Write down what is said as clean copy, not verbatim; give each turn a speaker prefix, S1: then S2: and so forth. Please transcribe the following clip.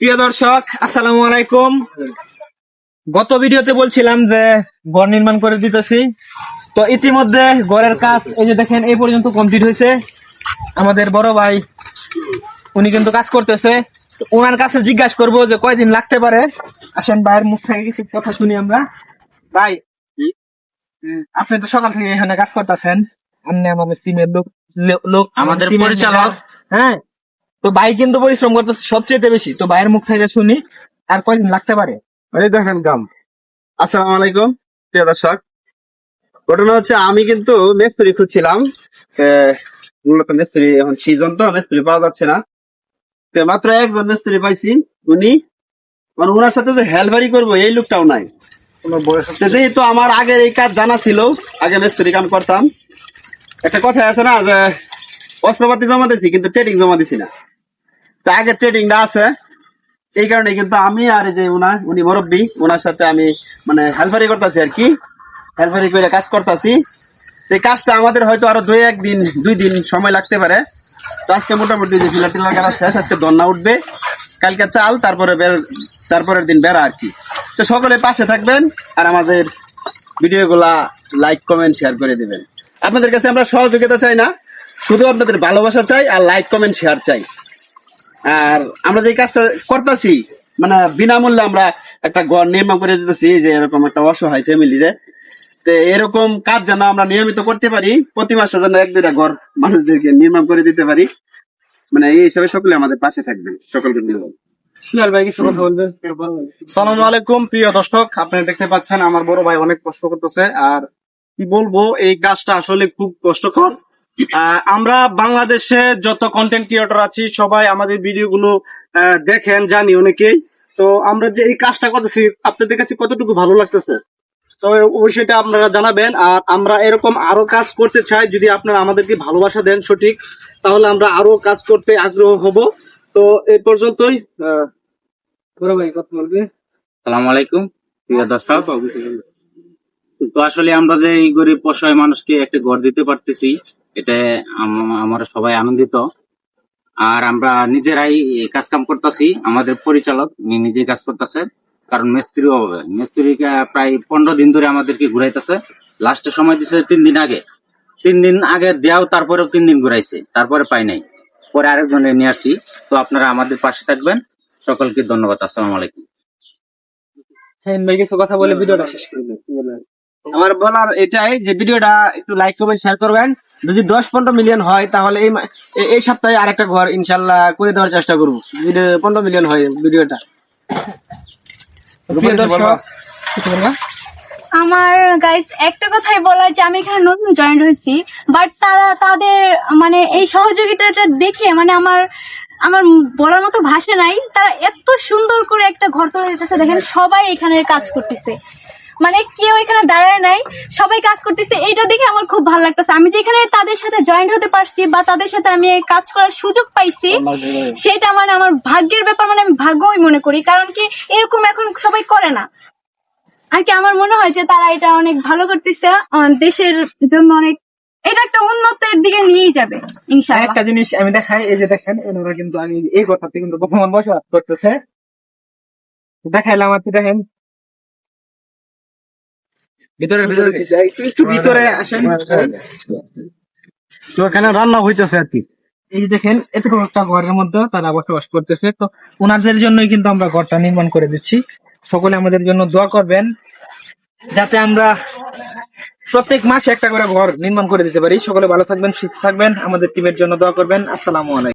S1: প্রিয় দর্শক, আসসালামু আলাইকুম। গত ভিডিওতে বলছিলাম যে ঘর নির্মাণ করে দিতেছি, তো ইতিমধ্যে ঘরের কাজ এই যে দেখেন এই পর্যন্ত কমপ্লিট হয়েছে। আমাদের বড় ভাই উনি কিন্তু কাজ করতেছে, ওনার কাছে জিজ্ঞাসা করবো যে কয়দিন লাগতে পারে। আসেন ভাইয়ের মুখ থেকে কিছু কথা শুনি আমরা। ভাই, আপনি তো সকাল থেকে এখানে কাজ করতেছেন, আপনি আমাদের টিমের লোক
S2: আমাদের
S1: team এর
S2: পরিচালক।
S1: হ্যাঁ, তো ভাই কিন্তু পরিশ্রম করতেছে সবচেয়ে বেশি। তো ভাইয়ের মুখ থেকে শুনি আর কয়দিন লাগতে পারে।
S3: দেখেন কাম। আসসালামু আলাইকুম প্রিয় দর্শক, ঘটনা হচ্ছে আমি কিন্তু মিস্ত্রি খুঁজছিলাম। মূলত মিস্ত্রি এখন সিজন, তো মিস্ত্রি পাওয়া যাচ্ছে না। তো মাত্র একজন মিস্ত্রি পাইছি, উনি মানে ওনার সাথে যে হেলবারি করবো এই লোকটাও নাই। তো যেহেতু আমার আগে এই কাজ জানা ছিল, আগে মিস্ত্রি কাম করতাম, একটা কথা আছে না যে অস্ত্রপাতি জমা দিছি কিন্তু ট্রেডিং জমা দিছি না। তো আগে ট্রেডিংটা আছে, এই কারণে কিন্তু আমি আর এই যে উনি মুরব্বী, ওনার সাথে আমি মানে হেল্পারি করতেছি আর কি, হেল্পারি করে কাজ করতেছি। এই কাজটা আমাদের হয়তো আরো দুই দিন সময় লাগতে পারে। তো আজকে মোটামুটি যে পিলার টিলার কাজ শেষ, আজকে দন্না উঠবে, কালকে চাল, তারপরের দিন বেড়া আর কি। তো সকলে পাশে থাকবেন আর আমাদের ভিডিও গুলা লাইক কমেন্ট শেয়ার করে দিবেন। আপনাদের কাছে আমরা সহযোগিতা চাই না, শুধু আপনাদের ভালোবাসা চাই আর লাইক কমেন্ট শেয়ার চাই। আর আমরা যে কাজটা করতেছি মানে বিনামূল্যে আমরা একটা ঘর নির্মাণ করে দিতেছি, যে এরকম একটা অসহায় ফ্যামিলিরে। তো এরকম কাজ যেন আমরা নিয়মিত করতে পারি, প্রতি মাসে যেন 1-2টা ঘর মানুষদেরকে নির্মাণ করে দিতে পারি, মানে এই হিসাবে সকলে আমাদের পাশে থাকবেন। সকলকে ধন্যবাদ।
S1: শিয়াল ভাই কিছু কথা বলবেন?
S2: সালামু আলাইকুম প্রিয় দর্শক, আপনারা দেখতে পাচ্ছেন আমার বড় ভাই অনেক কষ্ট করতেছে। আর কি বলবো, এই কাজটা আসলে খুব কষ্টকর। আমরা বাংলাদেশে যত কন্টেন্ট ক্রিয়েটর আছি সবাই আমাদের ভিডিওগুলো দেখেন, জানি অনেকেই। তো আমরা যে এই কাজটা করতেছি আপনাদের কাছে কতটুকু ভালো লাগতেছে, তো ওই সেটা আপনারা জানাবেন। আর আমরা এরকম আরো কাজ করতে চাই, যদি আপনারা আমাদেরকে ভালোবাসা দেন সঠিক, তাহলে আমরা আরো কাজ করতে আগ্রহ হব। তো এই পর্যন্তই।
S1: বড় ভাই কথা বলবে।
S2: সালাম আলাইকুম প্রিয় দর্শক। তো আসলে আমরা যে এই গরিব অসহায় মানুষকে একটা ঘর দিতে পারতেছি, এটা আমরা সবাই আনন্দিত। আর আমরা নিজেরাই কাজ কাম করতেছি, আমাদের পরিচালক নিজেই কাজ করতেছে, কারণ মিস্ত্রির অভাবে। মিস্ত্রি প্রায় 15 দিন ধরে আমাদেরকে ঘুরাইতেছে। লাস্টে সময় দিচ্ছে 3 দিন আগে, 3 দিন আগে দেওয়াও, তারপরেও 3 দিন ঘুরাইছে, তারপরে পাই নাই। পরে আরেকজনের নিয়ে আসছি। তো আপনারা আমাদের পাশে থাকবেন। সকলকে ধন্যবাদ। আসসালামু আলাইকুম।
S1: শাহিন ভাই কিছু কথা বলে ভিডিওটা শেষ করবেন। আমার বলার এটাই যে ভিডিওটা একটু লাইক করবেন, শেয়ার করবেন। যদি 10-15 মিলিয়ন হয় তাহলে এই সপ্তাহে আরেকটা ঘর ইনশাল্লাহ করে দেওয়ার চেষ্টা করবো, যদি 15 মিলিয়ন হয় ভিডিওটা। প্রিয় দর্শক, কিছু বলবা?
S4: আমার গাইস একটা কথাই বলার যে আমি এখানে নতুন জয়েন হয়েছি, বাট তাদের মানে এই সহযোগিতাটা দেখে মানে আমার বলার মতো ভাষা নাই। তারা এত সুন্দর করে একটা ঘর তৈরি দিতেছে, দেখেন সবাই এখানে কাজ করতেছে, মানে কেউ এখানে দাঁড়ায় নাই, সবাই কাজ করতেছে। এইটা দেখে আমার খুব ভালো লাগতেছে। আমি যেখানে তাদের সাথে জয়েন্ট হতে পারছি বা তাদের সাথে আমি কাজ করার সুযোগ পাইছি, সেটা মানে আমার ভাগ্যের ব্যাপার, মানে আমি ভাগ্যই মনে করি। কারণ কি এরকম এখন সবাই করে না আর কি। আমার মনে হয় যে তারা এটা অনেক ভালো করতেছে, দেশের জন্য অনেক, এটা একটা উন্নতির দিকে নিয়েই যাবে ইনশাআল্লাহ।
S1: একটা জিনিস আমি দেখাই, এই যে দেখেন ওনারা কিন্তু আমি এই কথাতে কিন্তু বর্তমান বসবাস করতেছে, দেখাইলাম আপনি দেখেন। ভিতরে একটু ভিতরে আসেন।
S2: তো এখানে রান্না হইতেছে আর কি।
S1: এই যে দেখেন এতটুকু একটা ঘরের মধ্যে তারা বসবাস করতেছে। তো ওনাদের জন্যই কিন্তু আমরা ঘরটা নির্মাণ করে দিচ্ছি। সকলে আমাদের জন্য দোয়া করবেন, যাতে আমরা প্রত্যেক মাসে একটা করে ঘর নির্মাণ করে দিতে পারি। সকলে ভালো থাকবেন, সুস্থ থাকবেন, আমাদের টিমের জন্য দোয়া করবেন। আসসালামু আলাইকুম।